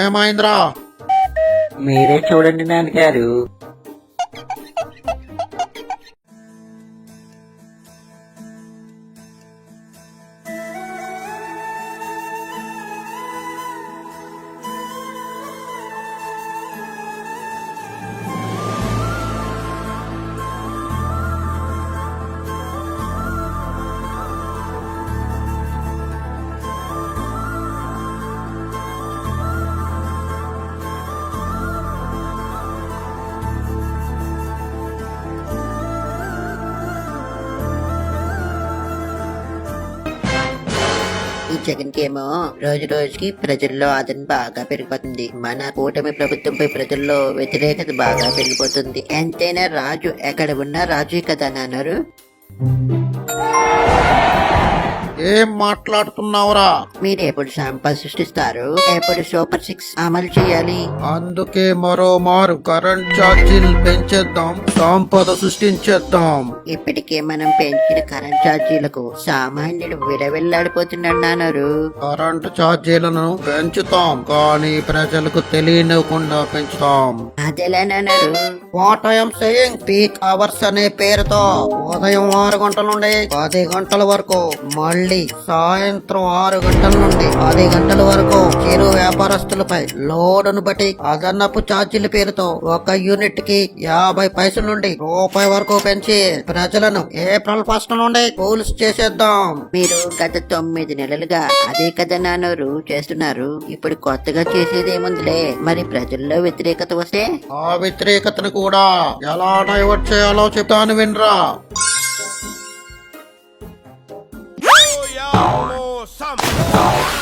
ఏమైందిరా? మీరే చూడండి నాన్నగారు. ఈ జగన్ కేమో రోజు రోజుకి ప్రజల్లో ఆదరణ బాగా పెరిగిపోతుంది. మన కూటమి ప్రభుత్వంపై ప్రజల్లో వ్యతిరేకత బాగా పెరిగిపోతుంది. ఎంతైనా రాజు ఎక్కడ ఉన్నా రాజు కదా నాన్నారు. ఏం మాట్లాడుతున్నావురా? మీరు ఎప్పుడు సంపద సృష్టిస్తారు, ఎప్పుడు సూపర్ 6 అమలు చేయాలి? అందుకే మరోమారు కరెంట్ ఛార్జీలు పెంచేద్దాం, సంపద సృష్టించేద్దాం. ఇప్పటికే మనం పెంచిన కరెంట్ ఛార్జీలకు సామాన్యుడు విలవిల్లాడిపోతున్నాడు నాన్నారు. కరెంటు ఛార్జీలను పెంచుతాం, కానీ ప్రజలకు తెలియనివ్వకుండా పెంచుతాం. అదేలా నాన్నారు. What I'm saying, peak hours అనే పేరుతో ఉదయం 6 గంటల నుండి 10 గంటల వరకు, మళ్ళీ సాయంత్రం 6 గంటల నుండి 10 గంటల వరకు చిరు వ్యాపారస్తులపై లోడును బట్టి అదనపు ఛార్జీల పేరుతో 1 యూనిట్ కి 50 పైసల నుండి రూపాయి వరకు పెంచి ప్రజలను ఏప్రిల్ 1 నుండి కూల్స్ చేసేద్దాం. మీరు గత 9 నెలలుగా అదే కదా నాన్నోరు చేస్తున్నారు. ఇప్పుడు కొత్తగా చేసేది ఏముందిలే. మరి ప్రజల్లో వ్యతిరేకత వస్తే ఆ వ్యతిరేకతను కూడా ఎలా డైవర్ట్ చేయాలో చెప్తాను వినరా. Yo, yo, some.